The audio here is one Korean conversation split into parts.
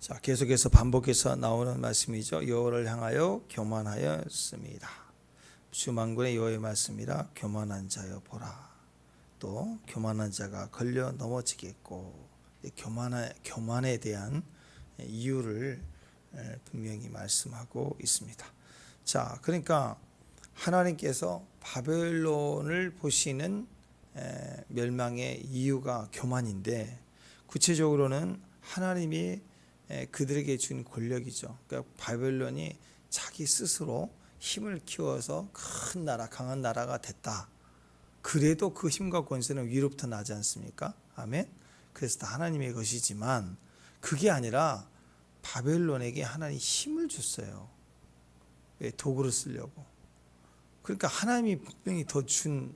자, 계속해서 반복해서 나오는 말씀이죠. 여호와를 향하여 교만하였습니다. 주만군의 여호와의 말씀이라 교만한 자여 보라. 또 교만한 자가 걸려 넘어지겠고, 교만에 대한 이유를 분명히 말씀하고 있습니다. 자, 그러니까 하나님께서 바벨론을 보시는 멸망의 이유가 교만인데, 구체적으로는 하나님이 그들에게 준 권력이죠. 그러니까 바벨론이 자기 스스로 힘을 키워서 큰 나라, 강한 나라가 됐다. 그래도 그 힘과 권세는 위로부터 나지 않습니까? 아멘. 그래서 다 하나님의 것이지만 그게 아니라 바벨론에게 하나님이 힘을 줬어요. 왜? 도구를 쓰려고. 그러니까 하나님이 분명히 더 준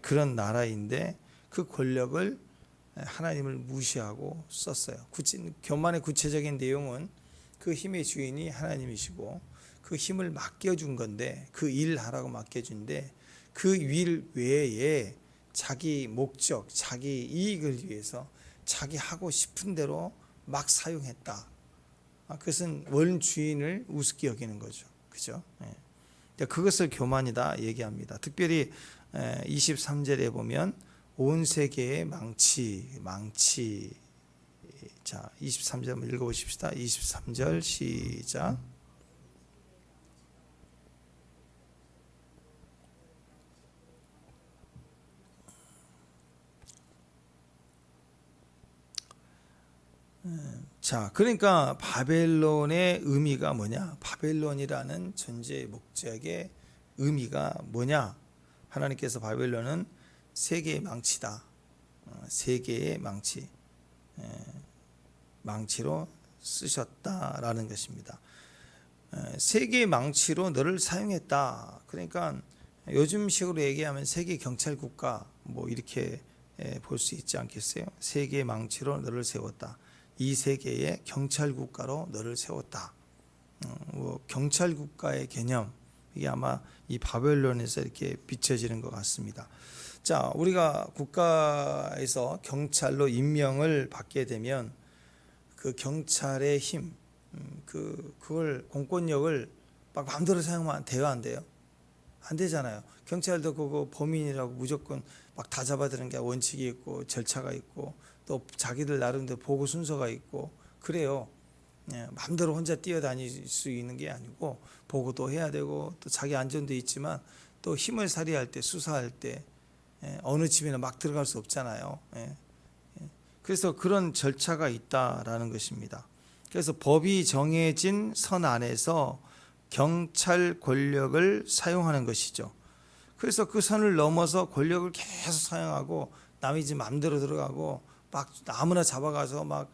그런 나라인데 그 권력을 하나님을 무시하고 썼어요. 교만의 구체적인 내용은 그 힘의 주인이 하나님이시고 그 힘을 맡겨준 건데, 그 일 하라고 맡겨준데 그 일 외에 자기 목적, 자기 이익을 위해서 자기 하고 싶은 대로 막 사용했다. 그것은 원주인을 우습게 여기는 거죠. 그죠? 그것을 교만이다 얘기합니다. 특별히 23절에 보면 온 세계의 망치. 자, 23절 한번 읽어보십시다. 23절 시작. 자, 그러니까 바벨론의 의미가 뭐냐? 바벨론이라는 존재의 목적의 의미가 뭐냐? 하나님께서 바벨론은 세계의 망치다. 세계의 망치. 망치로 쓰셨다라는 것입니다. 세계의 망치로 너를 사용했다. 그러니까 요즘식으로 얘기하면 세계 경찰 국가 뭐 이렇게 볼 수 있지 않겠어요? 세계의 망치로 너를 세웠다. 이 세계의 경찰 국가로 너를 세웠다. 뭐 경찰 국가의 개념, 이게 아마 이 바벨론에서 이렇게 비춰지는 것 같습니다. 자, 우리가 국가에서 경찰로 임명을 받게 되면 그 경찰의 힘, 그걸 공권력을 막 마음대로 사용하면 돼요, 안 돼요? 안 되잖아요. 경찰도 그거 범인이라고 무조건 막 다 잡아들이는 게 원칙이 있고 절차가 있고 또 자기들 나름대로 보고 순서가 있고 그래요. 마음대로 혼자 뛰어다닐 수 있는 게 아니고 보고도 해야 되고 또 자기 안전도 있지만 또 힘을 발휘할 때, 수사할 때 어느 집에나 막 들어갈 수 없잖아요. 그래서 그런 절차가 있다라는 것입니다. 그래서 법이 정해진 선 안에서 경찰 권력을 사용하는 것이죠. 그래서 그 선을 넘어서 권력을 계속 사용하고 남의 집 마음대로 들어가고 막 아무나 잡아가서 막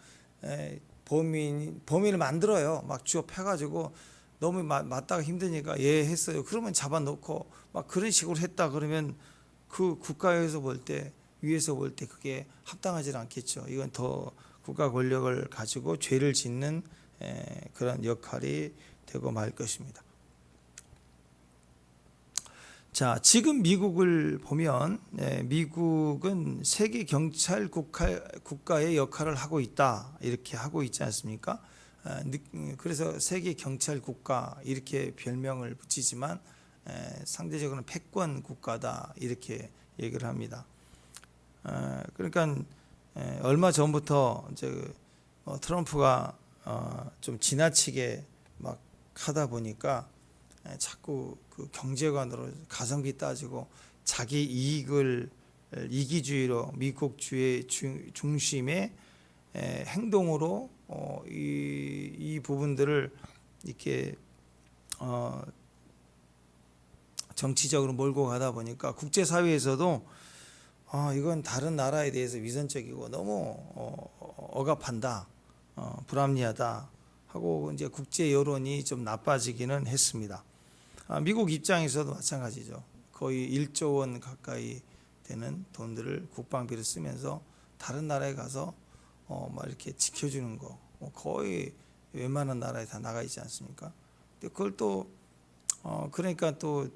범인을 만들어요. 막 주업해가지고 너무 맞다가 힘드니까 예 했어요. 그러면 잡아놓고 막 그런 식으로 했다 그러면 그 국가에서 볼 때, 위에서 볼 때 그게 합당하지 않겠죠. 이건 더 국가 권력을 가지고 죄를 짓는 그런 역할이 되고 말 것입니다. 자, 지금 미국을 보면 미국은 세계 경찰 국가의 역할을 하고 있다, 이렇게 하고 있지 않습니까? 그래서 세계 경찰 국가 이렇게 별명을 붙이지만 상대적으로는 패권 국가다 이렇게 얘기를 합니다. 그러니까 얼마 전부터 이제 트럼프가 좀 지나치게 막 하다 보니까 자꾸 그 경제관으로 가성비 따지고 자기 이익을 이기주의로 미국주의 중심의 행동으로 이 부분들을 이렇게 정치적으로 몰고 가다 보니까 국제사회에서도 이건 다른 나라에 대해서 위선적이고 너무 억압한다, 불합리하다 하고 이제 국제 여론이 좀 나빠지기는 했습니다. 미국 입장에서도 마찬가지죠. 거의 1조 원 가까이 되는 돈들을 국방비를 쓰면서 다른 나라에 가서 막 이렇게 지켜주는 거 거의 웬만한 나라에 다 나가 있지 않습니까? 근데 그걸 또 그러니까 또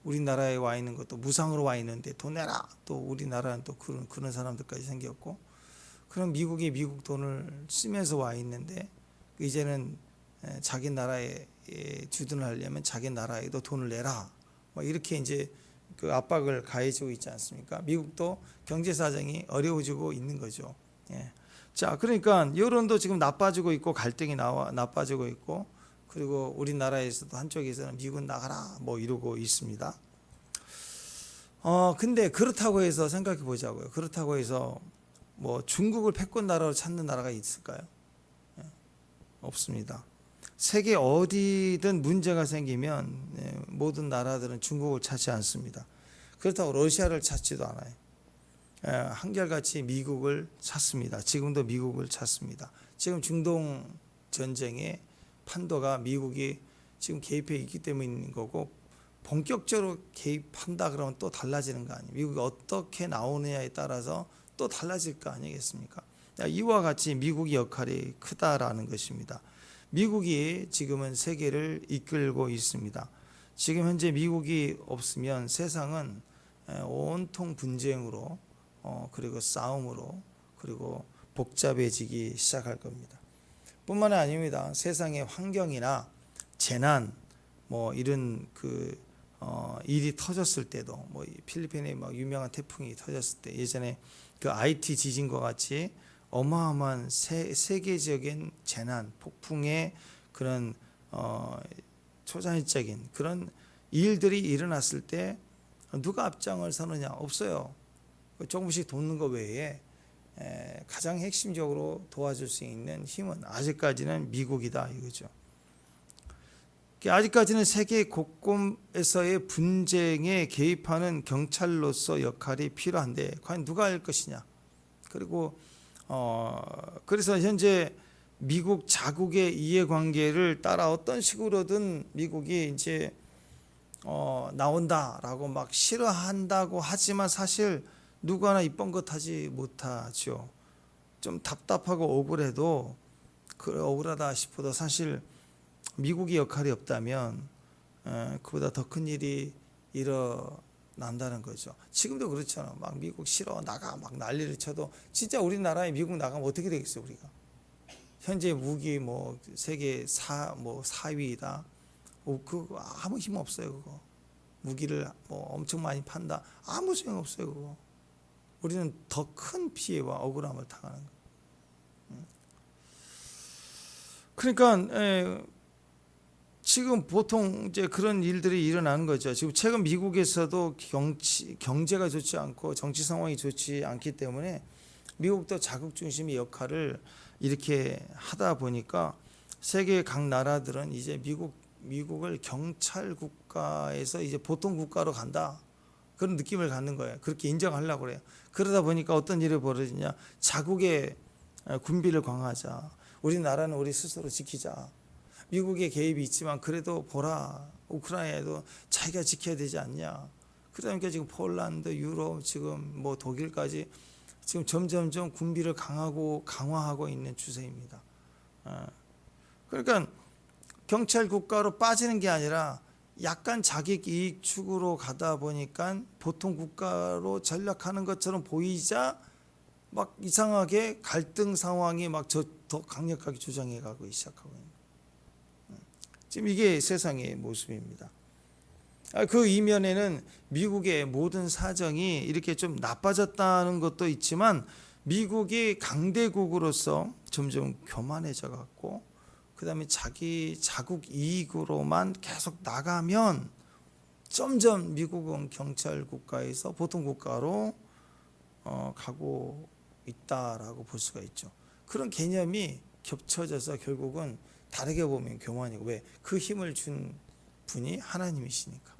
우리나라에 와 있는 것도 무상으로 와 있는데 돈 내라, 또 우리나라는 또 그런 사람들까지 생겼고, 그럼 미국이 미국 돈을 쓰면서 와 있는데 이제는 자기 나라에 주둔을 하려면 자기 나라에도 돈을 내라. 뭐 이렇게 이제 그 압박을 가해지고 있지 않습니까? 미국도 경제 사정이 어려워지고 있는 거죠. 예. 자, 그러니까 여론도 지금 나빠지고 있고 갈등이 나빠지고 있고 그리고 우리나라에서도 한쪽에서는 미국 나가라 뭐 이러고 있습니다. 근데 그렇다고 해서 생각해 보자고요. 그렇다고 해서 뭐 중국을 패권 나라로 찾는 나라가 있을까요? 예. 없습니다. 세계 어디든 문제가 생기면 모든 나라들은 중국을 찾지 않습니다. 그렇다고 러시아를 찾지도 않아요. 한결같이 미국을 찾습니다. 지금도 미국을 찾습니다. 지금 중동 전쟁의 판도가 미국이 지금 개입해 있기 때문인 거고 본격적으로 개입한다 그러면 또 달라지는 거 아니에요. 미국이 어떻게 나오느냐에 따라서 또 달라질 거 아니겠습니까? 이와 같이 미국의 역할이 크다라는 것입니다. 미국이 지금은 세계를 이끌고 있습니다. 지금 현재 미국이 없으면 세상은 온통 분쟁으로 그리고 싸움으로 그리고 복잡해지기 시작할 겁니다. 뿐만 아닙니다. 세상의 환경이나 재난 뭐 이런 일이 터졌을 때도 뭐 필리핀에 막 유명한 태풍이 터졌을 때 예전에 그 IT 지진과 같이 어마어마한 세계적인 재난, 폭풍의 그런 초자연적인 그런 일들이 일어났을 때 누가 앞장을 서느냐? 없어요. 조금씩 돕는 것 외에 가장 핵심적으로 도와줄 수 있는 힘은 아직까지는 미국이다 이거죠. 아직까지는 세계 곳곳에서의 분쟁에 개입하는 경찰로서 역할이 필요한데 과연 누가 할 것이냐? 그리고 그래서 현재 미국 자국의 이해관계를 따라 어떤 식으로든 미국이 이제 나온다라고 막 싫어한다고 하지만 사실 누구 하나 입번긋하지 못하죠. 좀 답답하고 억울해도 억울하다 싶어도 사실 미국의 역할이 없다면 그보다 더 큰 일이 일어난다는 거죠. 지금도 그렇잖아. 막 미국 싫어 나가 막 난리를 쳐도 진짜 우리나라에 미국 나가면 어떻게 되겠어요 우리가? 현재 무기 뭐 세계 4위다. 그거 아무 힘 없어요 그거. 무기를 뭐 엄청 많이 판다. 아무 소용 없어요 그거. 우리는 더 큰 피해와 억울함을 당하는 거예요. 그러니까 지금 보통 이제 그런 일들이 일어나는 거죠. 지금 최근 미국에서도 경제가 좋지 않고 정치 상황이 좋지 않기 때문에 미국도 자국 중심의 역할을 이렇게 하다 보니까 세계 각 나라들은 이제 미국을 경찰 국가에서 이제 보통 국가로 간다. 그런 느낌을 갖는 거예요. 그렇게 인정하려고 그래요. 그러다 보니까 어떤 일이 벌어지냐. 자국의 군비를 강화하자. 우리나라는 우리 스스로 지키자. 미국의 개입이 있지만 그래도 보라. 우크라이나에도 자기가 지켜야 되지 않냐. 그러니까 지금 폴란드, 유럽, 지금 뭐 독일까지 지금 점점점 군비를 강화하고 있는 추세입니다. 그러니까 경찰 국가로 빠지는 게 아니라 약간 자기 이익 추구로 가다 보니까 보통 국가로 전락하는 것처럼 보이자 막 이상하게 갈등 상황이 막 더 강력하게 조정해 가고 시작하고 있는 거예요. 지금 이게 세상의 모습입니다. 그 이면에는 미국의 모든 사정이 이렇게 좀 나빠졌다는 것도 있지만 미국이 강대국으로서 점점 교만해져 갖고 그다음에 자기 자국 이익으로만 계속 나가면 점점 미국은 경찰 국가에서 보통 국가로 가고 있다라고 볼 수가 있죠. 그런 개념이 겹쳐져서 결국은 다르게 보면 교만이고 왜? 그 힘을 준 분이 하나님이시니까.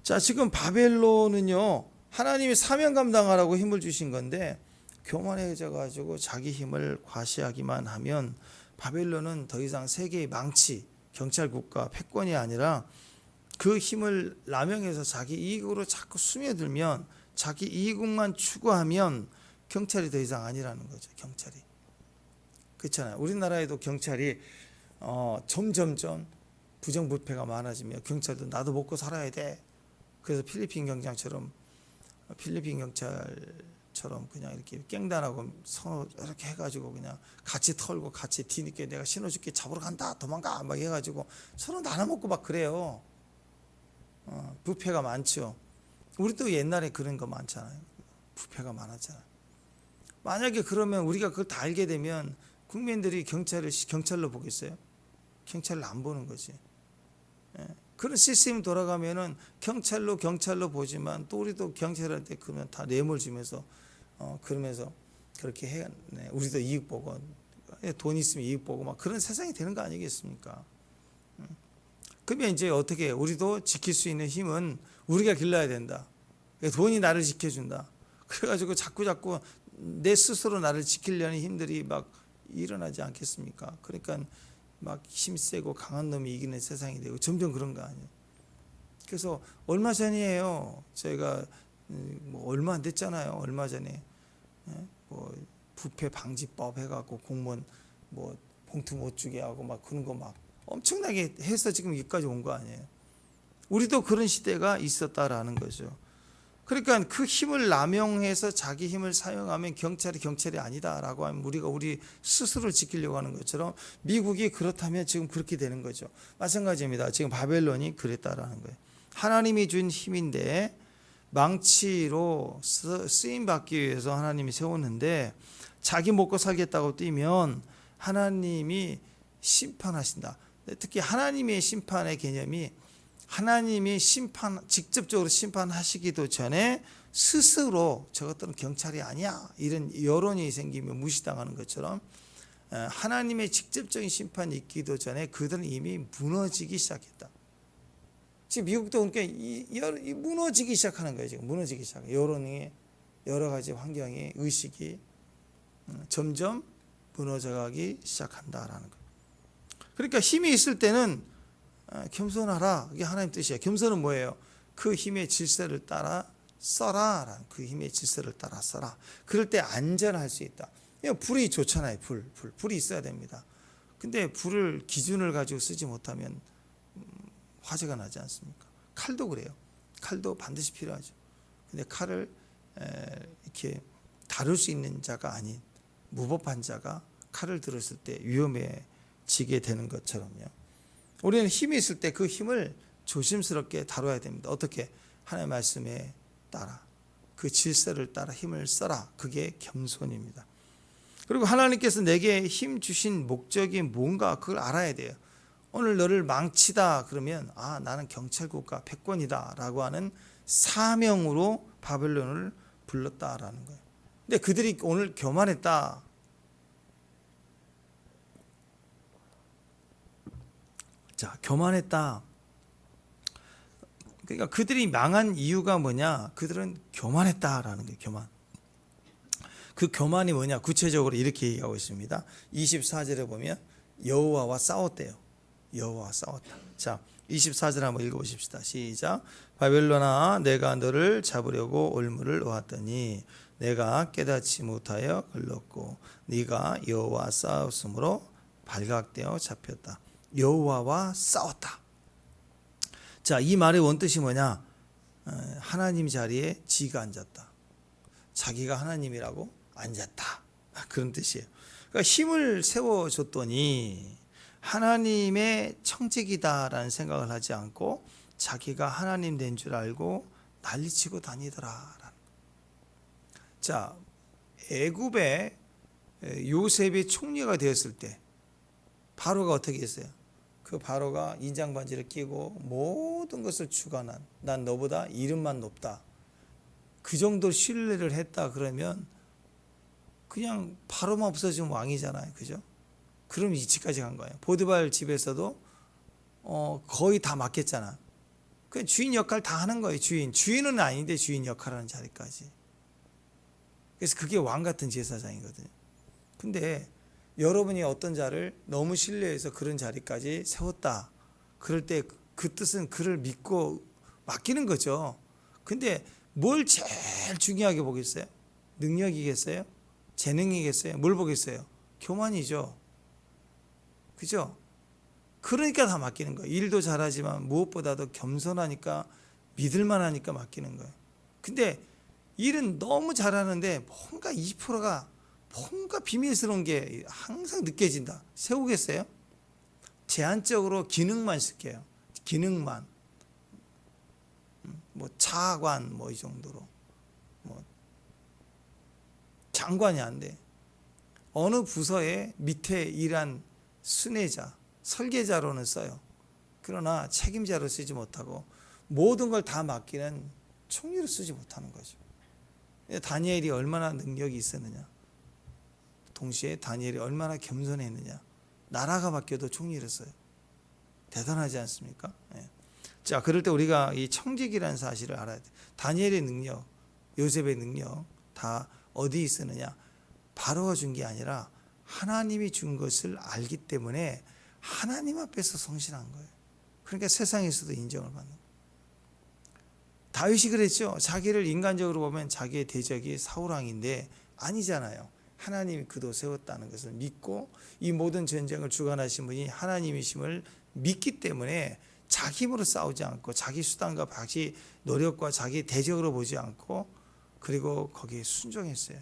자, 지금 바벨론은요 하나님이 사명 감당하라고 힘을 주신 건데 교만해져 가지고 자기 힘을 과시하기만 하면 바벨론은 더 이상 세계의 망치, 경찰 국가, 패권이 아니라 그 힘을 남용해서 자기 이익으로 자꾸 스며들면 자기 이익만 추구하면 경찰이 더 이상 아니라는 거죠. 경찰이. 그렇잖아요. 우리나라에도 경찰이 점점점 부정부패가 많아지며 경찰도 나도 먹고 살아야 돼. 그래서 필리핀 경찰처럼 것처럼 그냥 이렇게 깽단하고 서로 이렇게 해가지고 그냥 같이 털고 같이 뒤늦게 내가 신호줄게 잡으러 간다 도망가 막 해가지고 서로 나눠먹고 막 그래요. 부패가 많죠. 우리도 옛날에 그런 거 많잖아요. 부패가 많았잖아요. 만약에 그러면 우리가 그걸 다 알게 되면 국민들이 경찰로 보겠어요? 경찰로 안 보는 거지. 그런 시스템이 돌아가면은 경찰로 보지만 또 우리도 경찰한테 그러면 다 뇌물 주면서 그러면서 그렇게 해. 우리도 이익 보고 돈 있으면 이익 보고 막 그런 세상이 되는 거 아니겠습니까? 그러면 이제 어떻게 우리도 지킬 수 있는 힘은 우리가 길러야 된다. 돈이 나를 지켜준다. 그래가지고 자꾸 내 스스로 나를 지키려는 힘들이 막 일어나지 않겠습니까? 그러니까 막 힘세고 강한 놈이 이기는 세상이 되고 점점 그런 거 아니에요. 그래서 얼마 전이에요. 저희가 뭐 얼마 안 됐잖아요. 얼마 전에 뭐 부패 방지법 해갖고 공무원 뭐 봉투 못 주게 하고 막 그런 거 막 엄청나게 해서 지금 여기까지 온 거 아니에요. 우리도 그런 시대가 있었다라는 거죠. 그러니까 그 힘을 남용해서 자기 힘을 사용하면 경찰이 아니다라고 하면 우리가 우리 스스로를 지키려고 하는 것처럼 미국이 그렇다면 지금 그렇게 되는 거죠. 마찬가지입니다. 지금 바벨론이 그랬다라는 거예요. 하나님이 준 힘인데 망치로 쓰임 받기 위해서 하나님이 세웠는데 자기 먹고 살겠다고 뛰면 하나님이 심판하신다. 특히 하나님의 심판의 개념이 하나님이 직접적으로 심판하시기도 전에 스스로 저것들은 경찰이 아니야 이런 여론이 생기면 무시당하는 것처럼 하나님의 직접적인 심판이 있기도 전에 그들은 이미 무너지기 시작했다. 지금 미국도 그러니까 무너지기 시작하는 거예요. 지금 무너지기 시작해요. 여론이 여러 가지 환경이 의식이 점점 무너져가기 시작한다라는 거예요. 그러니까 힘이 있을 때는 겸손하라. 이게 하나님 뜻이에요. 겸손은 뭐예요? 그 힘의 질서를 따라 써라. 그 힘의 질서를 따라 써라. 그럴 때 안전할 수 있다. 불이 좋잖아요. 불이 있어야 됩니다. 근데 불을 기준을 가지고 쓰지 못하면 화재가 나지 않습니까? 칼도 그래요. 칼도 반드시 필요하죠. 근데 칼을 이렇게 다룰 수 있는 자가 아닌 무법한 자가 칼을 들었을 때 위험해지게 되는 것처럼요. 우리는 힘이 있을 때 그 힘을 조심스럽게 다뤄야 됩니다. 어떻게? 하나님의 말씀에 따라 그 질서를 따라 힘을 써라. 그게 겸손입니다. 그리고 하나님께서 내게 힘 주신 목적이 뭔가 그걸 알아야 돼요. 오늘 너를 망치다 그러면 나는 경찰국가 패권이다 라고 하는 사명으로 바벨론을 불렀다라는 거예요. 근데 그들이 오늘 교만했다. 자, 교만했다. 그러니까 그들이 망한 이유가 뭐냐? 그들은 교만했다라는 거예요. 교만. 그 교만이 뭐냐? 구체적으로 이렇게 얘기하고 있습니다. 24절에 보면 여호와와 싸웠대요. 여호와와 싸웠다. 자, 24절 한번 읽어보십시다. 시작. 바벨론아, 내가 너를 잡으려고 올무를 놓았더니 내가 깨닫지 못하여 걸렀고 네가 여호와와 싸웠으므로 발각되어 잡혔다. 여호와와 싸웠다. 자, 이 말의 원뜻이 뭐냐? 하나님 자리에 지가 앉았다. 자기가 하나님이라고 앉았다. 그런 뜻이에요. 그러니까 힘을 세워줬더니 하나님의 청직이다라는 생각을 하지 않고 자기가 하나님 된 줄 알고 난리치고 다니더라. 자, 애굽에 요셉이 총리가 되었을 때 바로가 어떻게 했어요? 그 바로가 인장 반지를 끼고 모든 것을 주관한, 난 너보다 이름만 높다. 그 정도 신뢰를 했다 그러면 그냥 바로만 없어지면 왕이잖아요. 그죠? 그럼 이치까지 간 거예요. 보드발 집에서도 거의 다 맡겼잖아. 그 주인 역할 다 하는 거예요. 주인은 아닌데 주인 역할하는 자리까지. 그래서 그게 왕 같은 제사장이거든요. 근데 여러분이 어떤 자를 너무 신뢰해서 그런 자리까지 세웠다. 그럴 때 그 뜻은 그를 믿고 맡기는 거죠. 근데 뭘 제일 중요하게 보겠어요? 능력이겠어요? 재능이겠어요? 뭘 보겠어요? 교만이죠. 그죠? 그러니까 다 맡기는 거예요. 일도 잘하지만 무엇보다도 겸손하니까 믿을만하니까 맡기는 거예요. 근데 일은 너무 잘하는데 뭔가 20%가 뭔가 비밀스러운 게 항상 느껴진다. 세우겠어요? 제한적으로 기능만 쓸게요. 기능만. 뭐 차관 뭐 이 정도로. 뭐 장관이 안 돼. 어느 부서에 밑에 일한 순회자, 설계자로는 써요. 그러나 책임자로 쓰지 못하고 모든 걸 다 맡기는 총리로 쓰지 못하는 거죠. 다니엘이 얼마나 능력이 있었느냐. 동시에 다니엘이 얼마나 겸손했느냐. 나라가 바뀌어도 총리를 써요. 대단하지 않습니까? 예. 자, 그럴 때 우리가 이 청직이라는 사실을 알아야 돼. 다니엘의 능력, 요셉의 능력 다 어디에 있었느냐? 바로가 준 게 아니라 하나님이 준 것을 알기 때문에 하나님 앞에서 성실한 거예요. 그러니까 세상에서도 인정을 받는 거예요. 다윗이 그랬죠. 자기를 인간적으로 보면 자기의 대적이 사울왕인데 아니잖아요. 하나님이 그도 세웠다는 것을 믿고 이 모든 전쟁을 주관하신 분이 하나님이심을 믿기 때문에 자기 힘으로 싸우지 않고 자기 수단과 자기 노력과 자기 대적으로 보지 않고 그리고 거기에 순종했어요.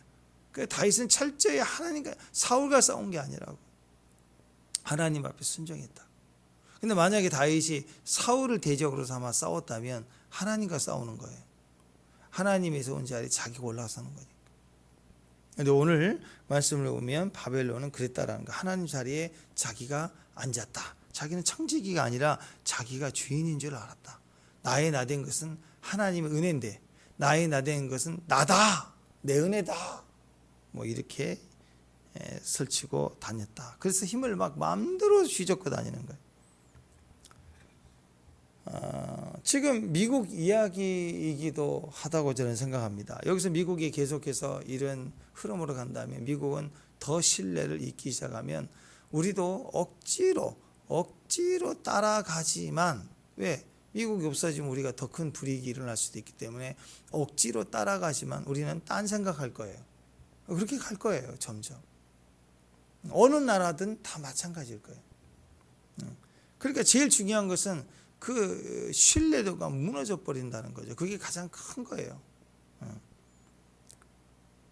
그러니까 다윗은 철저히 하나님과 사울과 싸운 게 아니라고. 하나님 앞에 순종했다. 근데 만약에 다윗이 사울을 대적으로 삼아 싸웠다면 하나님과 싸우는 거예요. 하나님에서 온 자리에 자기가 올라서는 거니까. 그런데 오늘 말씀을 보면 바벨론은 그랬다라는 거. 하나님 자리에 자기가 앉았다. 자기는 청지기가 아니라 자기가 주인인 줄 알았다. 나의 나된 것은 하나님의 은혜인데 나의 나된 것은 나다. 내 은혜다. 뭐 이렇게 설치고 다녔다. 그래서 힘을 막 마음대로 쥐잡고 다니는 거예요. 지금 미국 이야기이기도 하다고 저는 생각합니다. 여기서 미국이 계속해서 이런 흐름으로 간다면 미국은 더 신뢰를 잊기 시작하면 우리도 억지로 따라가지만 왜? 미국이 없어지면 우리가 더 큰 불이익이 일어날 수도 있기 때문에 억지로 따라가지만 우리는 딴 생각할 거예요. 그렇게 갈 거예요. 점점. 어느 나라든 다 마찬가지일 거예요. 그러니까 제일 중요한 것은 그 신뢰도가 무너져 버린다는 거죠. 그게 가장 큰 거예요.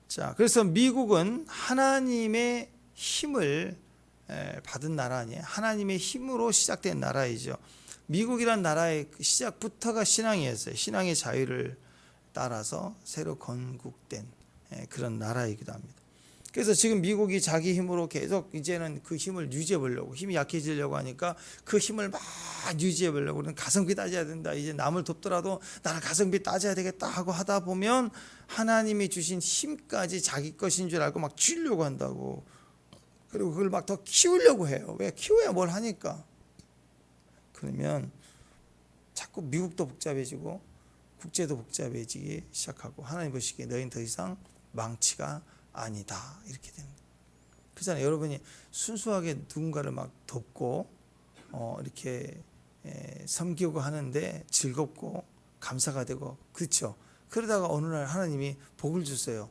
자, 그래서 미국은 하나님의 힘을 받은 나라 아니에요. 하나님의 힘으로 시작된 나라이죠. 미국이란 나라의 시작부터가 신앙이었어요. 신앙의 자유를 따라서 새로 건국된 그런 나라이기도 합니다. 그래서 지금 미국이 자기 힘으로 계속 이제는 그 힘을 유지해 보려고 힘이 약해지려고 하니까 그 힘을 막 유지해 보려고 우리는 가성비 따져야 된다. 이제 남을 돕더라도 나는 가성비 따져야 되겠다 하고 하다 보면 하나님이 주신 힘까지 자기 것인 줄 알고 막 쥐려고 한다고. 그리고 그걸 막 더 키우려고 해요. 왜? 키워야 뭘 하니까. 그러면 자꾸 미국도 복잡해지고 국제도 복잡해지기 시작하고 하나님 보시기에 너희는 더 이상 망치가 아니다 이렇게 되는 거예요. 그렇잖아요. 여러분이 순수하게 누군가를 막 돕고 이렇게 섬기고 하는데 즐겁고 감사가 되고 그렇죠. 그러다가 어느 날 하나님이 복을 주세요.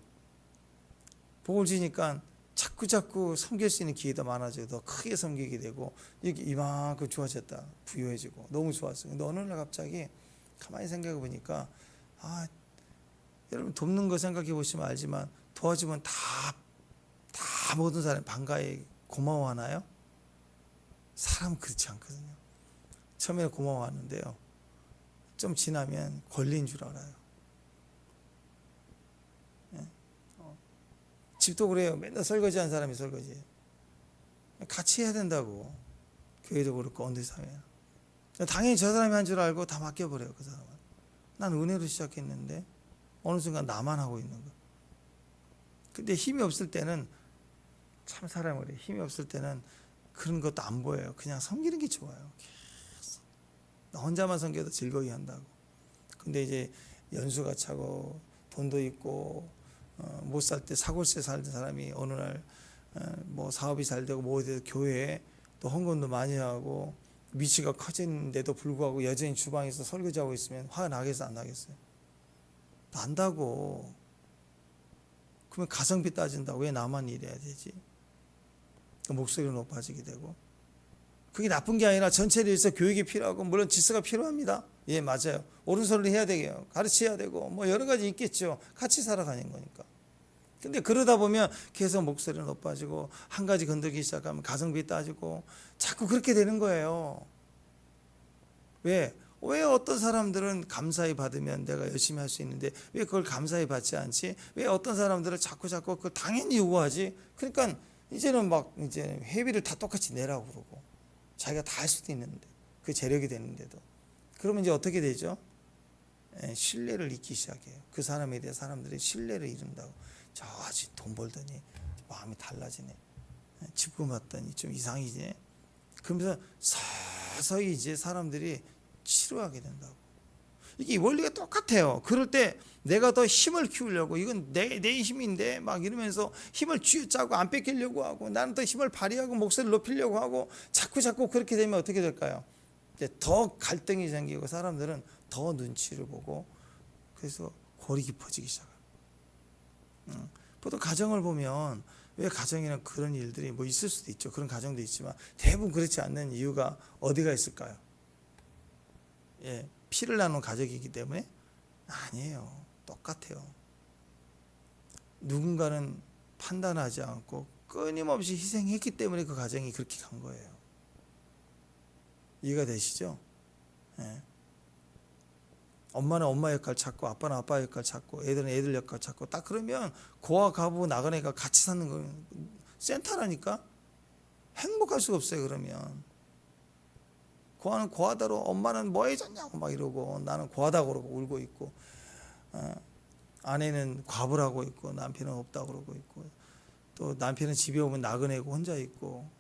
복을 주니까 자꾸 섬길 수 있는 기회도 많아지고 더 크게 섬기게 되고 이게 이만큼 좋아졌다. 부유해지고 너무 좋았어요. 근데 어느 날 갑자기 가만히 생각해 보니까 여러분 돕는 거 생각해 보시면 알지만 도와주면 다 모든 사람이 반가이 고마워하나요? 사람은 그렇지 않거든요. 처음에는 고마워하는데요. 좀 지나면 권리인 줄 알아요. 집도 그래요. 맨날 설거지하는 사람이 설거지해요. 같이 해야 된다고. 교회도 그렇고 언제 사회나. 당연히 저 사람이 한 줄 알고 다 맡겨버려요. 그 사람은. 난 은혜로 시작했는데 어느 순간 나만 하고 있는 거. 근데 힘이 없을 때는 참 사람이 그래. 힘이 없을 때는 그런 것도 안 보여요. 그냥 섬기는 게 좋아요. 계속. 나 혼자만 섬겨도 즐거이 한다고. 근데 이제 연수가 차고 돈도 있고 못 살 때 사골세 살던 사람이 어느 날 뭐 사업이 잘 되고 뭐 어디 교회에 또 헌금도 많이 하고 위치가 커졌는데도 불구하고 여전히 주방에서 설거지하고 있으면 화가 나겠어 안 나겠어요? 난다고. 그러면 가성비 따진다고 왜 나만 일해야 되지? 목소리가 높아지게 되고 그게 나쁜 게 아니라 전체를 위해서 교육이 필요하고 물론 질서가 필요합니다. 예, 맞아요. 옳은소리를 해야 되고요. 가르쳐야 되고 뭐 여러 가지 있겠죠. 같이 살아가는 거니까. 근데 그러다 보면 계속 목소리는 높아지고 한 가지 건들기 시작하면 가성비 따지고 자꾸 그렇게 되는 거예요. 왜 어떤 사람들은 감사히 받으면 내가 열심히 할 수 있는데 왜 그걸 감사히 받지 않지? 왜 어떤 사람들은 자꾸 그걸 당연히 요구하지? 그러니까 이제는 막 이제 회비를 다 똑같이 내라고 그러고 자기가 다 할 수도 있는데 그 재력이 되는데도 그러면 이제 어떻게 되죠? 신뢰를 잊기 시작해요. 그 사람에 대해 사람들이 신뢰를 잃는다고. 저 아직 돈 벌더니 마음이 달라지네. 집금 받더니 좀 이상이지. 그러면서 서서히 이제 사람들이 싫어하게 된다고. 이게 원리가 똑같아요. 그럴 때 내가 더 힘을 키우려고 이건 내 힘인데 막 이러면서 힘을 쥐어짜고 안 뺏기려고 하고 나는 더 힘을 발휘하고 목소리를 높이려고 하고 자꾸 그렇게 되면 어떻게 될까요? 이제 더 갈등이 생기고 사람들은 더 눈치를 보고 그래서 골이 깊어지기 시작해요. 보통 가정을 보면 왜 가정에는 그런 일들이 뭐 있을 수도 있죠. 그런 가정도 있지만 대부분 그렇지 않는 이유가 어디가 있을까요? 예, 피를 나눈 가족이기 때문에? 아니에요. 똑같아요. 누군가는 판단하지 않고 끊임없이 희생했기 때문에 그 가정이 그렇게 간 거예요. 이해가 되시죠? 예. 엄마는 엄마 역할 찾고 아빠는 아빠 역할 찾고 애들은 애들 역할 찾고 딱 그러면 고아 가부 나그네가 같이 사는 거 센터라니까 행복할 수가 없어요. 그러면 고아는 고아다로 엄마는 뭐 해줬냐고 막 이러고 나는 고아다 그러고 울고 있고 아내는 과부라고 있고 남편은 없다고 그러고 있고 또 남편은 집에 오면 나그네고 혼자 있고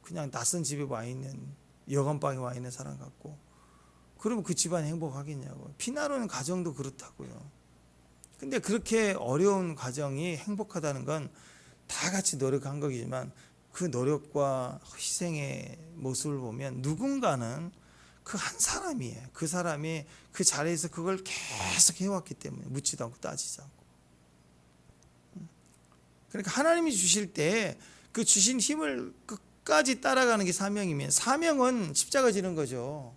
그냥 낯선 집에 와 있는 여관방에 와 있는 사람 같고 그러면 그 집안이 행복하겠냐고. 피나누는 가정도 그렇다고요. 근데 그렇게 어려운 가정이 행복하다는 건 다 같이 노력한 거지만 그 노력과 희생의 모습을 보면 누군가는 그 한 사람이에요. 그 사람이 그 자리에서 그걸 계속 해왔기 때문에 묻지도 않고 따지지 않고. 그러니까 하나님이 주실 때 그 주신 힘을 끝까지 따라가는 게 사명이면 사명은 십자가 지는 거죠.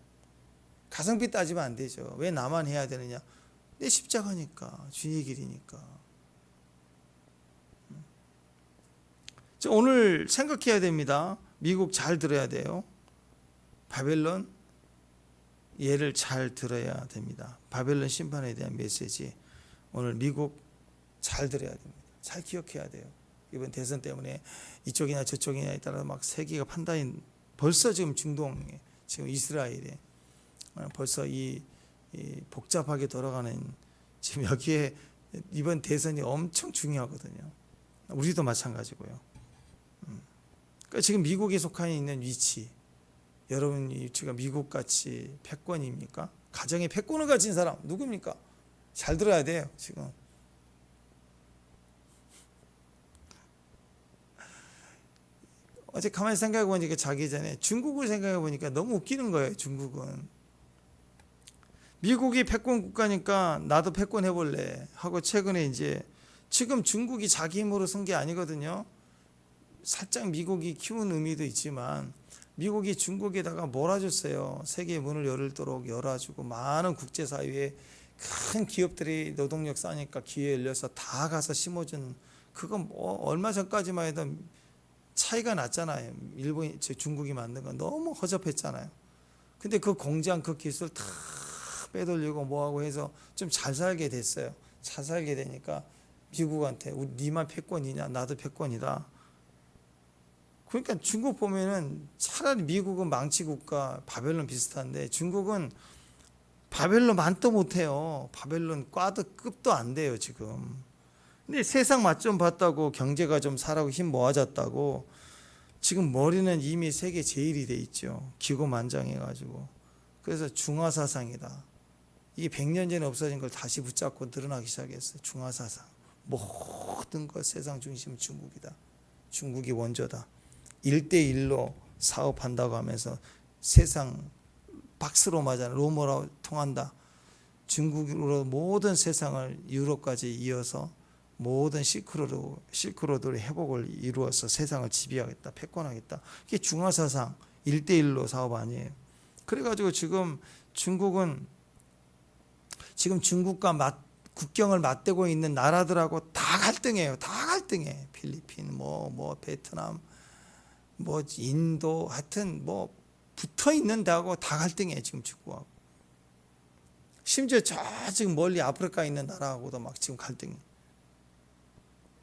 가성비 따지면 안 되죠. 왜 나만 해야 되느냐? 내 십자가니까 주의 길이니까. 오늘 생각해야 됩니다. 미국 잘 들어야 돼요. 바벨론 예를 잘 들어야 됩니다. 바벨론 심판에 대한 메시지 오늘 미국 잘 들어야 됩니다. 잘 기억해야 돼요. 이번 대선 때문에 이쪽이냐 저쪽이냐에 따라 막 세계가 판단이 벌써 지금 중동에 지금 이스라엘에 벌써 이 복잡하게 돌아가는 지금 여기에 이번 대선이 엄청 중요하거든요. 우리도 마찬가지고요. 그러니까 지금 미국에 속해 있는 위치, 여러분 위치가 미국같이 패권입니까? 가정에 패권을 가진 사람 누굽니까? 잘 들어야 돼요. 지금 어제 가만히 생각해 보니까 자기 전에 중국을 생각해 보니까 너무 웃기는 거예요. 중국은 미국이 패권 국가니까 나도 패권 해볼래 하고 최근에 이제 지금 중국이 자기 힘으로 선 게 아니거든요. 살짝 미국이 키운 의미도 있지만 미국이 중국에다가 몰아줬어요. 세계의 문을 열도록 열어주고 많은 국제사회에 큰 기업들이 노동력 싸니까 기회 열려서 다 가서 심어준 그건 뭐 얼마 전까지만 해도 차이가 났잖아요. 일본이 중국이 만든 건 너무 허접했잖아요. 근데 그 공장 그 기술 다 빼돌리고 뭐하고 해서 좀 잘 살게 됐어요. 잘 살게 되니까 미국한테 니만 패권이냐 나도 패권이다. 그러니까 중국 보면은 차라리 미국은 망치국가 바벨론 비슷한데 중국은 바벨론 만도 못해요. 바벨론 과도 급도 안 돼요 지금. 근데 세상 맛 좀 봤다고 경제가 좀 살아고 힘 모아졌다고 지금 머리는 이미 세계 제일이 돼 있죠. 기고만장해가지고. 그래서 중화사상이다. 이게 100년 전에 없어진 걸 다시 붙잡고 늘어나기 시작했어요. 중화사상. 모든 것 세상 중심은 중국이다. 중국이 원조다. 1대1로 사업한다고 하면서 세상 박스로 맞아는 로머로 통한다. 중국으로 모든 세상을 유럽까지 이어서 모든 실크로드의 회복을 이루어서 세상을 지배하겠다. 패권하겠다. 이게 중화사상 1대1로 사업 아니에요. 그래가지고 지금 중국은 지금 중국과 국경을 맞대고 있는 나라들하고 다 갈등해요. 다 갈등해. 필리핀, 뭐 베트남, 뭐 인도, 하여튼 뭐 붙어 있는 데하고 다 갈등해 지금 중국하고. 심지어 저 지금 멀리 아프리카에 있는 나라하고도 막 지금 갈등해.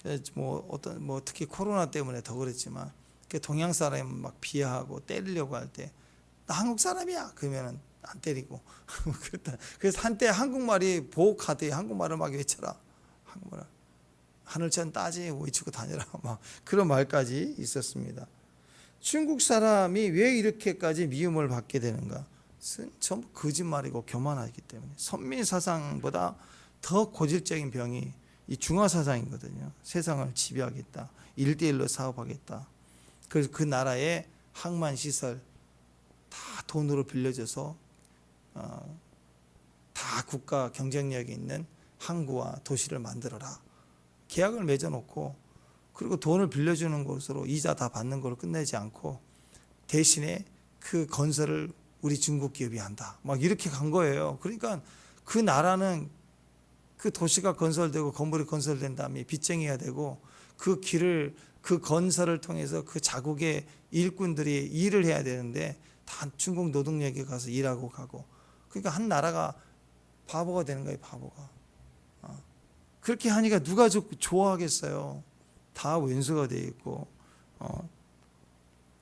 그래서 뭐 특히 코로나 때문에 더 그랬지만 동양 사람이 막 비하하고 때리려고 할 때 나 한국 사람이야 그러면은 안 때리고 그랬다. 그래서 한때 한국말이 보호카드에 한국말을 막 외쳐라. 한국말 하늘천 따지 외치고 다녀라. 막 그런 말까지 있었습니다. 중국 사람이 왜 이렇게까지 미움을 받게 되는가? 전부 거짓말이고 교만하기 때문에. 선민 사상보다 더 고질적인 병이 이 중화 사상이거든요. 세상을 지배하겠다. 1대1로 사업하겠다. 그래서 그 나라의 항만 시설 다 돈으로 빌려줘서 다 국가 경쟁력이 있는 항구와 도시를 만들어라. 계약을 맺어놓고 그리고 돈을 빌려주는 것으로 이자 다 받는 걸로 끝내지 않고 대신에 그 건설을 우리 중국 기업이 한다. 막 이렇게 간 거예요. 그러니까 그 나라는 그 도시가 건설되고 건물이 건설된 다음에 빚쟁이가 되고 그 길을 그 건설을 통해서 그 자국의 일꾼들이 일을 해야 되는데 다 중국 노동력에 가서 일하고 가고 그러니까 한 나라가 바보가 되는 거예요. 바보가. 그렇게 하니까 누가 좋아하겠어요. 다 왼수가 돼 있고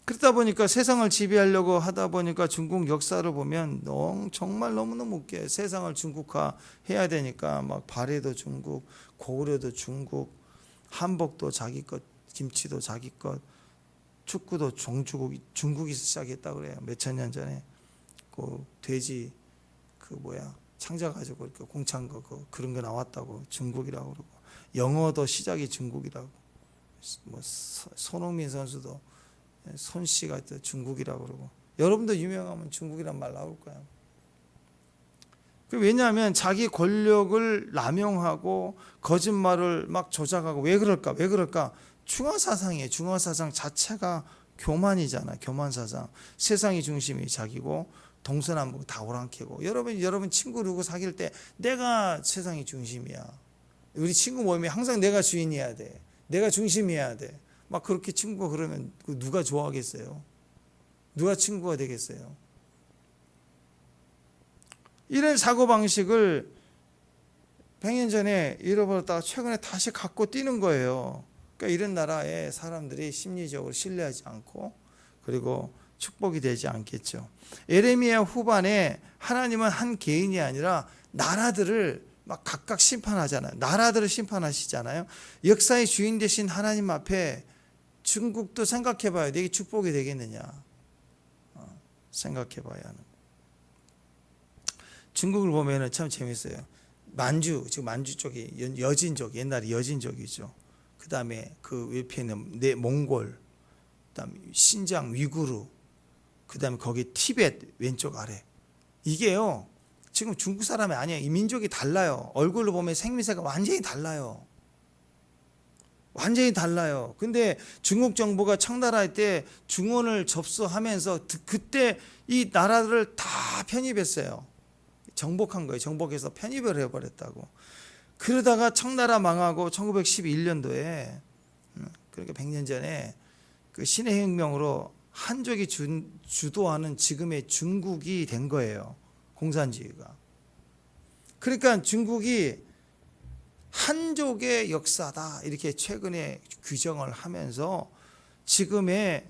그러다 보니까 세상을 지배하려고 하다 보니까 중국 역사를 보면 정말 너무너무 웃겨요. 세상을 중국화 해야 되니까 막 발해도 중국, 고구려도 중국, 한복도 자기 것, 김치도 자기 것, 축구도 중국이 시작했다 그래요. 몇천 년 전에 그 돼지 창자가지고 이렇게 공창거 그런 거 나왔다고 중국이라고 그러고 영어도 시작이 중국이라고 뭐 손흥민 선수도 손씨가 중국이라고 그러고 여러분도 유명하면 중국이란 말 나올 거예요. 왜냐하면 자기 권력을 남용하고 거짓말을 막 조작하고 왜 그럴까? 중화사상이에요. 중화사상 자체가 교만이잖아. 교만사상. 세상이 중심이 자기고 동서남북 다 오랑캐고 여러분 친구 누구 사귈 때 내가 세상이 중심이야. 우리 친구 모임에 항상 내가 주인이어야 돼. 내가 중심이어야 돼. 막 그렇게 친구가 그러면 누가 좋아하겠어요? 누가 친구가 되겠어요? 이런 사고방식을 100년 전에 잃어버렸다가 최근에 다시 갖고 뛰는 거예요. 그러니까 이런 나라에 사람들이 심리적으로 신뢰하지 않고 그리고 축복이 되지 않겠죠. 예레미야 후반에 하나님은 한 개인이 아니라 나라들을 막 각각 심판하잖아요. 나라들을 심판하시잖아요. 역사의 주인 되신 하나님 앞에 중국도 생각해 봐요. 이게 축복이 되겠느냐. 생각해 봐야 하는. 중국을 보면은 참 재밌어요. 지금 만주 쪽이 여진족, 옛날에 여진족이죠. 그 다음에 그 옆에는 몽골, 그 다음에 신장, 위구르, 그 다음에 거기 티벳 왼쪽 아래. 이게요, 지금 중국 사람이 아니에요. 이 민족이 달라요. 얼굴로 보면 생김새가 완전히 달라요. 완전히 달라요. 근데 중국 정부가 청나라할 때 중원을 접수하면서 그때 이 나라들을 다 편입했어요. 정복한 거예요. 정복해서 편입을 해버렸다고. 그러다가 청나라 망하고 1911년도에 그러니까 100년 전에 그 신의 혁명으로 한족이 주도하는 지금의 중국이 된 거예요. 공산주의가. 그러니까 중국이 한족의 역사다 이렇게 최근에 규정을 하면서 지금의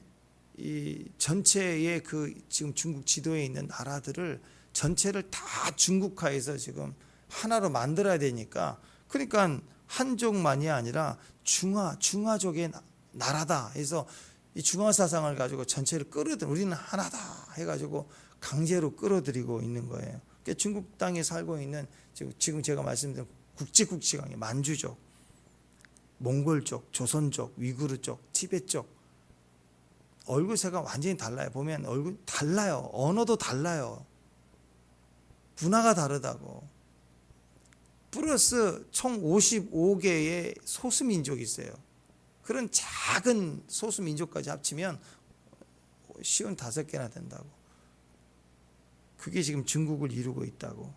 이 전체의 그 지금 중국 지도에 있는 나라들을 전체를 다 중국화해서 지금 하나로 만들어야 되니까 그러니까 한족만이 아니라 중화족의 나라다 해서 이 중화 사상을 가지고 전체를 우리는 하나다 해가지고 강제로 끌어들이고 있는 거예요. 그러니까 중국 땅에 살고 있는 지금 제가 말씀드린 국지국지강의 만주족, 몽골족, 조선족, 위구르족, 티벳족 얼굴색가 완전히 달라요. 보면 얼굴 달라요. 언어도 달라요. 문화가 다르다고. 플러스 총 55개의 소수민족이 있어요. 그런 작은 소수민족까지 합치면 55개나 된다고. 그게 지금 중국을 이루고 있다고.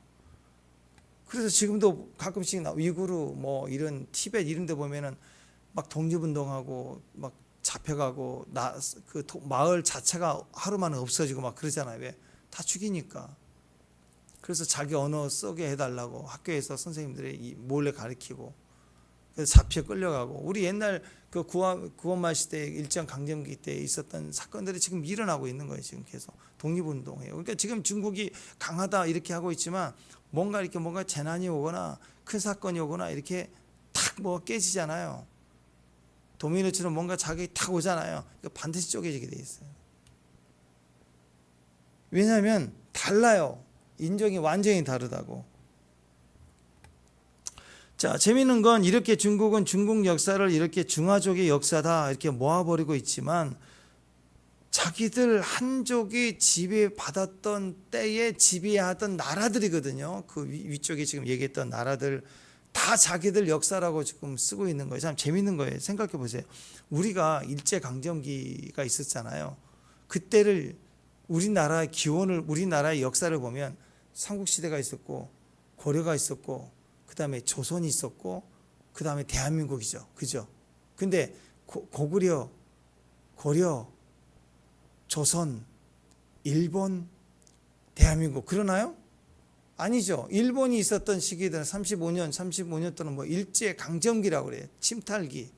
그래서 지금도 가끔씩 위구르 뭐 이런 티벳 이런 데 보면은 막 독립운동하고 막 잡혀가고 그 마을 자체가 하루 만에 없어지고 막 그러잖아요. 왜? 다 죽이니까. 그래서 자기 언어 쓰게 해달라고 학교에서 선생님들이 몰래 가르치고, 그래서 잡혀 끌려가고. 우리 옛날 그 구원말 시대 일제 강점기 때 있었던 사건들이 지금 일어나고 있는 거예요. 지금 계속 독립운동해요. 그러니까 지금 중국이 강하다 이렇게 하고 있지만 뭔가 이렇게 뭔가 재난이 오거나 큰 사건이 오거나 이렇게 탁 뭐 깨지잖아요. 도미노처럼 뭔가 자격이 탁 오잖아요. 그러니까 반드시 쪼개지게 돼 있어요. 왜냐하면 달라요. 인종이 완전히 다르다고. 자, 재미있는 건 이렇게 중국은 중국 역사를 이렇게 중화족의 역사다 이렇게 모아버리고 있지만 자기들 한족이 지배받았던 때에 지배하던 나라들이거든요. 그 위쪽에 지금 얘기했던 나라들 다 자기들 역사라고 지금 쓰고 있는 거예요. 참 재밌는 거예요. 생각해 보세요. 우리가 일제강점기가 있었잖아요. 그때를 우리나라의 기원을, 우리나라의 역사를 보면 삼국시대가 있었고 고려가 있었고 그 다음에 조선이 있었고 그 다음에 대한민국이죠. 그죠? 근데 고구려, 고려, 조선, 일본, 대한민국 그러나요? 아니죠. 일본이 있었던 시기들은 35년 동안 뭐 일제 강점기라고 그래요. 침탈기.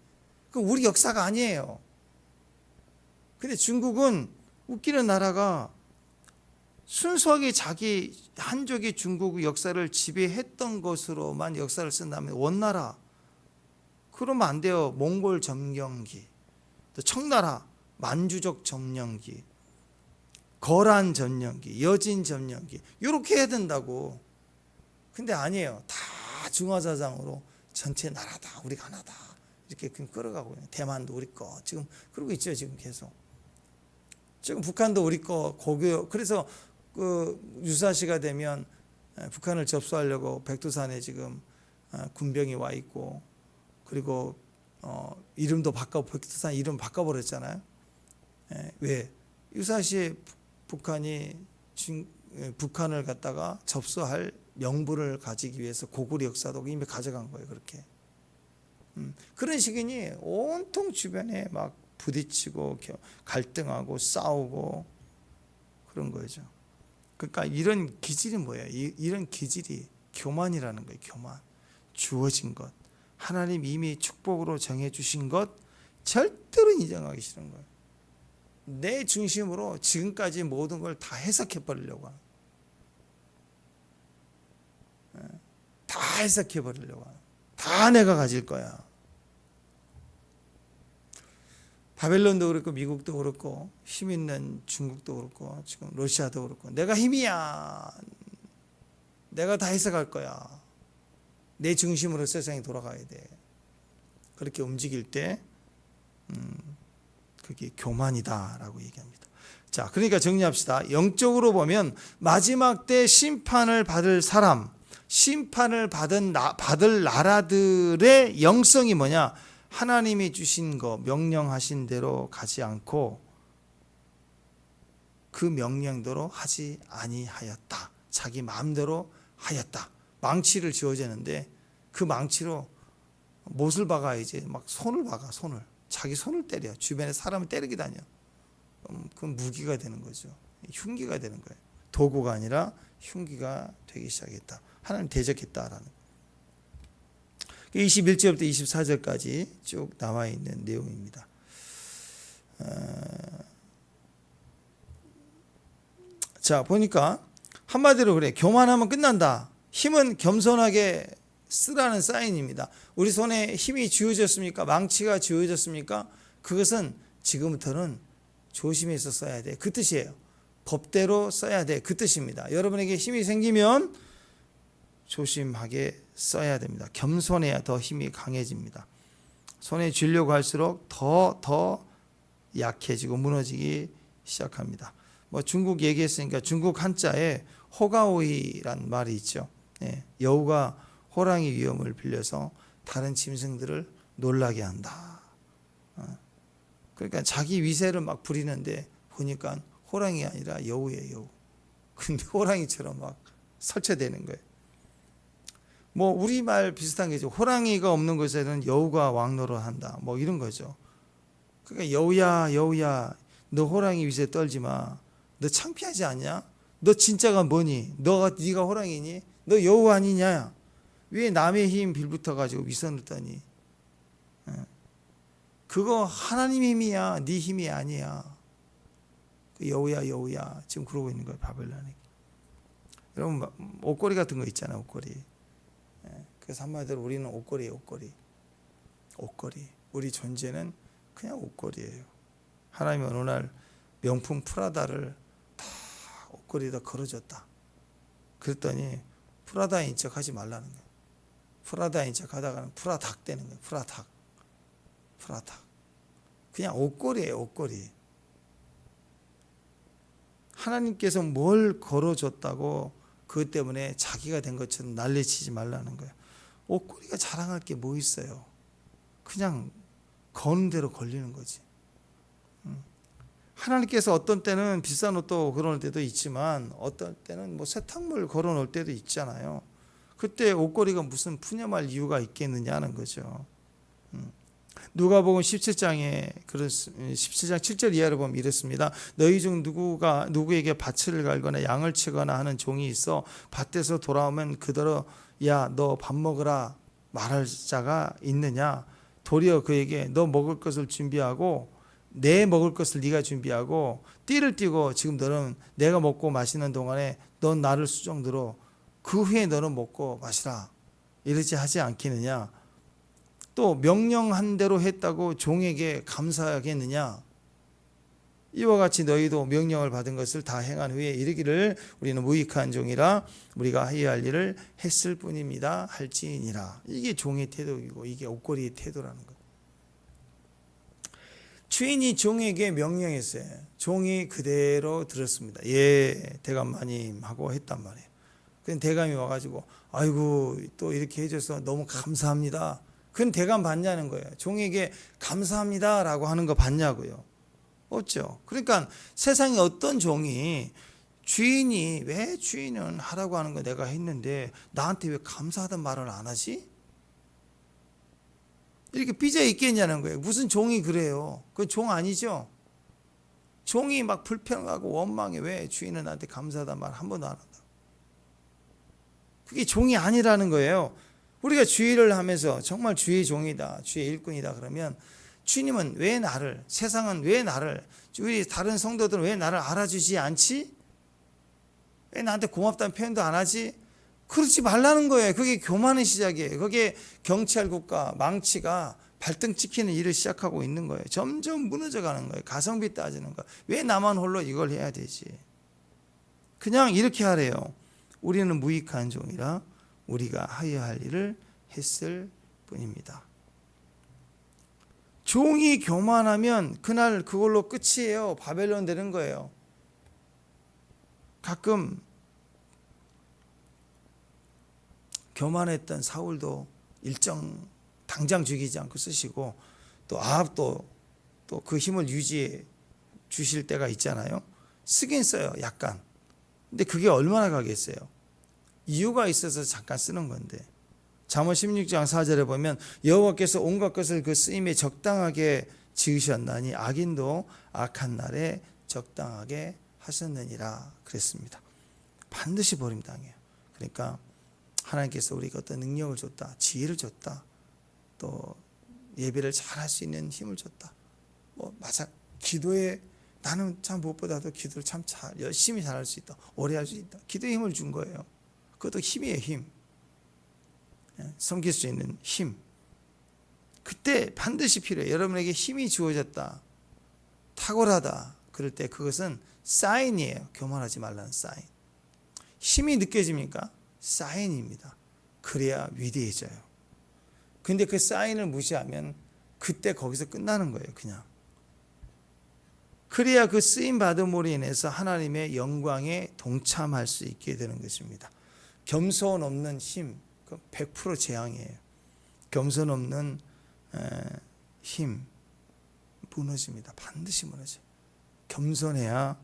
그 우리 역사가 아니에요. 근데 중국은 웃기는 나라가 순수하게 자기 한족이 중국 역사를 지배했던 것으로만 역사를 쓴다면 원나라 그러면 안 돼요. 몽골 점령기, 또 청나라 만주족 점령기, 거란 점령기, 여진 점령기 이렇게 해야 된다고. 근데 아니에요. 다 중화사상으로 전체 나라다, 우리가 하나다 이렇게 끌어가고 있는. 대만도 우리 거 지금 그러고 있죠. 지금 계속. 지금 북한도 우리 거 고교. 그래서 그 유사시가 되면 북한을 접수하려고 백두산에 지금 군병이 와 있고, 그리고 이름도 백두산 이름 바꿔버렸잖아요. 왜? 유사시에 북한이 북한을 갖다가 접수할 명분을 가지기 위해서 고구려 역사도 이미 가져간 거예요. 그렇게. 그런 시기니 온통 주변에 막 부딪히고 갈등하고 싸우고 그런 거죠. 그러니까 이런 기질이 뭐예요? 이런 기질이 교만이라는 거예요. 교만. 주어진 것, 하나님 이미 축복으로 정해주신 것 절대로 인정하기 싫은 거예요. 내 중심으로 지금까지 모든 걸 다 해석해 버리려고 하는, 다 해석해 버리려고 하는, 다 내가 가질 거야. 바벨론도 그렇고 미국도 그렇고 힘 있는 중국도 그렇고 지금 러시아도 그렇고 내가 힘이야. 내가 다 해석할 거야. 내 중심으로 세상이 돌아가야 돼. 그렇게 움직일 때 그게 교만이다라고 얘기합니다. 자, 그러니까 정리합시다. 영적으로 보면 마지막 때 심판을 받을 사람, 심판을 받을 나라들의 영성이 뭐냐? 하나님이 주신 거, 명령하신 대로 가지 않고 그 명령대로 하지 아니하였다. 자기 마음대로 하였다. 망치를 쥐어재는데 그 망치로 못을 박아, 이제 막 손을 박아. 손을, 자기 손을 때려. 주변에 사람을 때리게 다녀. 그건 무기가 되는 거죠. 흉기가 되는 거예요. 도구가 아니라 흉기가 되기 시작했다. 하나님 대적했다라는. 21절부터 24절까지 쭉 나와 있는 내용입니다. 자, 보니까 한마디로 그래. 교만하면 끝난다. 힘은 겸손하게 쓰라는 사인입니다. 우리 손에 힘이 쥐어졌습니까? 망치가 쥐어졌습니까? 그것은 지금부터는 조심해서 써야 돼. 그 뜻이에요. 법대로 써야 돼. 그 뜻입니다. 여러분에게 힘이 생기면 조심하게 써야 됩니다. 겸손해야 더 힘이 강해집니다. 손에 쥐려고 할수록 더 약해지고 무너지기 시작합니다. 뭐 중국 얘기했으니까 중국 한자에 호가오이란 말이 있죠. 여우가 호랑이 위험을 빌려서 다른 짐승들을 놀라게 한다. 그러니까 자기 위세를 막 부리는데 보니까 호랑이 아니라 여우예요. 여우. 근데 호랑이처럼 막 설치되는 거예요. 뭐 우리말 비슷한 게죠. 호랑이가 없는 곳에는 여우가 왕노릇한다. 뭐 이런 거죠. 그러니까 여우야, 여우야, 너 호랑이 위세 떨지 마. 너 창피하지 않냐? 너 진짜가 뭐니? 네가 호랑이니? 너 여우 아니냐? 왜 남의 힘 빌붙어 가지고 위선을 떠니? 그거 하나님 힘이야. 네 힘이 아니야. 그 여우야, 여우야. 지금 그러고 있는 거예요, 바벨론에. 여러분 옷걸이 같은 거 있잖아요, 옷걸이. 그래서 한마디로 우리는 옷걸이에요, 옷걸이. 옷걸이. 우리 존재는 그냥 옷걸이에요. 하나님이 어느 날 명품 프라다를 다 옷걸이에다 걸어줬다. 그랬더니 프라다인 척 하지 말라는 거예요. 프라다인 척 하다가는 프라닥 되는 거예요. 프라닥. 그냥 옷걸이에요, 옷걸이. 하나님께서 뭘 걸어줬다고 그것 때문에 자기가 된 것처럼 난리치지 말라는 거예요. 옷걸이가 자랑할 게 뭐 있어요? 그냥 거는 대로 걸리는 거지. 하나님께서 어떤 때는 비싼 옷도 걸어놓을 때도 있지만 어떤 때는 뭐 세탁물 걸어놓을 때도 있잖아요. 그때 옷걸이가 무슨 푸념할 이유가 있겠느냐는 거죠. 누가복음 17장에 17장 7절 이하를 보면 이렇습니다. 너희 중 누구에게 밭을 갈거나 양을 치거나 하는 종이 있어 밭에서 돌아오면 그대로 야, 너 밥 먹으라 말할 자가 있느냐? 도리어 그에게 너 먹을 것을 준비하고 내 먹을 것을 네가 준비하고 띠를 띠고 지금 너는 내가 먹고 마시는 동안에 넌 나를 수종들어 그 후에 너는 먹고 마시라 이러지 하지 않겠느냐? 또 명령한 대로 했다고 종에게 감사하겠느냐? 이와 같이 너희도 명령을 받은 것을 다 행한 후에 이르기를 우리는 무익한 종이라 우리가 해야 할 일을 했을 뿐입니다 할지니라. 이게 종의 태도이고 이게 옷걸이의 태도라는 거예요. 주인이 종에게 명령했어요. 종이 그대로 들었습니다. 예, 대감마님 하고 했단 말이에요. 그럼 대감이 와가지고 아이고 또 이렇게 해줘서 너무 감사합니다. 그건 대감 받냐는 거예요. 종에게 감사합니다라고 하는 거 받냐고요. 없죠. 그러니까 세상에 어떤 종이 주인이 왜 주인은 하라고 하는 거 내가 했는데 나한테 왜 감사하단 말을 안 하지? 이렇게 삐져 있겠냐는 거예요. 무슨 종이 그래요? 그건 종 아니죠. 종이 막 불평하고 원망해. 왜 주인은 나한테 감사하단 말 한 번도 안 한다. 그게 종이 아니라는 거예요. 우리가 주의를 하면서 정말 주의 종이다, 주의 일꾼이다 그러면 주님은 왜 나를, 세상은 왜 나를, 우리 다른 성도들은 왜 나를 알아주지 않지? 왜 나한테 고맙다는 표현도 안 하지? 그러지 말라는 거예요. 그게 교만의 시작이에요. 그게 경찰국가 망치가 발등 찍히는 일을 시작하고 있는 거예요. 점점 무너져가는 거예요. 가성비 따지는 거. 왜 나만 홀로 이걸 해야 되지? 그냥 이렇게 하래요. 우리는 무익한 종이라 우리가 하여야 할 일을 했을 뿐입니다. 종이 교만하면 그날 그걸로 끝이에요. 바벨론 되는 거예요. 가끔 교만했던 사울도 일정 당장 죽이지 않고 쓰시고 또 아합도 또 그 힘을 유지해 주실 때가 있잖아요. 쓰긴 써요. 약간. 근데 그게 얼마나 가겠어요. 이유가 있어서 잠깐 쓰는 건데. 잠언 16장 4절에 보면 여호와께서 온갖 것을 그 쓰임에 적당하게 지으셨나니 악인도 악한 날에 적당하게 하셨느니라 그랬습니다. 반드시 버림당해요. 그러니까 하나님께서 우리에게 어떤 능력을 줬다, 지혜를 줬다, 또 예배를 잘할 수 있는 힘을 줬다. 뭐 맞아, 기도에 나는 참 무엇보다도 기도를 참 열심히 잘할 수 있다, 오래 할 수 있다. 기도에 힘을 준 거예요. 그것도 힘이에요, 힘. 섬길 수 있는 힘. 그때 반드시 필요해요. 여러분에게 힘이 주어졌다, 탁월하다 그럴 때 그것은 사인이에요. 교만하지 말라는 사인. 힘이 느껴집니까? 사인입니다. 그래야 위대해져요. 근데 그 사인을 무시하면 그때 거기서 끝나는 거예요. 그냥. 그래야 그 쓰임 받음으로 인해서 하나님의 영광에 동참할 수 있게 되는 것입니다. 겸손 없는 힘, 100% 재앙이에요. 겸손 없는 힘 무너집니다. 반드시 무너져요. 겸손해야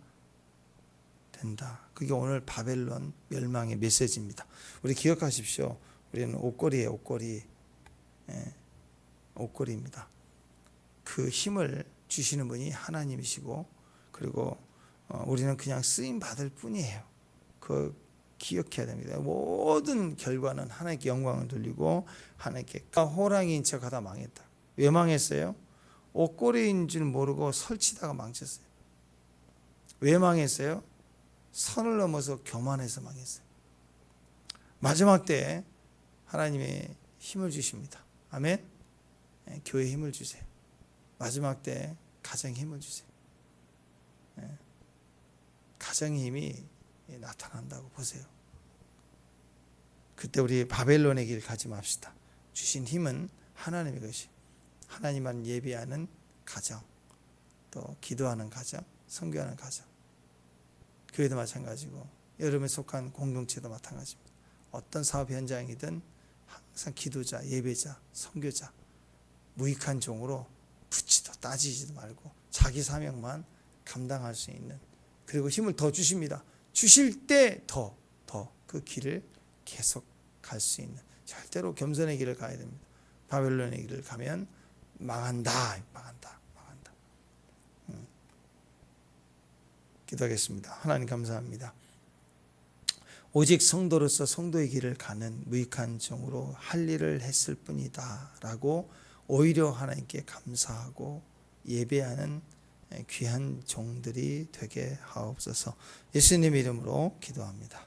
된다. 그게 오늘 바벨론 멸망의 메시지입니다. 우리 기억하십시오. 우리는 옷걸이에요. 옷걸이. 옷걸이입니다. 그 힘을 주시는 분이 하나님이시고, 그리고 우리는 그냥 쓰임 받을 뿐이에요. 그 기억해야 됩니다. 모든 결과는 하나님께 영광을 돌리고 하나님께. 호랑이인 척하다 망했다. 왜 망했어요? 옷걸이인 줄 모르고 설치다가 망쳤어요. 왜 망했어요? 선을 넘어서 교만해서 망했어요. 마지막 때 하나님의 힘을 주십니다. 아멘. 교회에 힘을 주세요. 마지막 때 가정에 힘을 주세요. 가정의 힘이 나타난다고 보세요. 그때 우리 바벨론의 길 가지 맙시다. 주신 힘은 하나님의 것이, 하나님만 예배하는 가정, 또 기도하는 가정, 선교하는 가정, 교회도 마찬가지고 여러분에 속한 공동체도 마찬가지입니다. 어떤 사업 현장이든 항상 기도자, 예배자, 선교자, 무익한 종으로 붙지도 따지지도 말고 자기 사명만 감당할 수 있는, 그리고 힘을 더 주십니다. 주실 때 더 그 길을 계속 갈 수 있는, 절대로 겸손의 길을 가야 됩니다. 바벨론의 길을 가면 망한다. 기도하겠습니다. 하나님 감사합니다. 오직 성도로서 성도의 길을 가는 무익한 종으로 할 일을 했을 뿐이다 라고 오히려 하나님께 감사하고 예배하는 귀한 종들이 되게 하옵소서. 예수님 이름으로 기도합니다.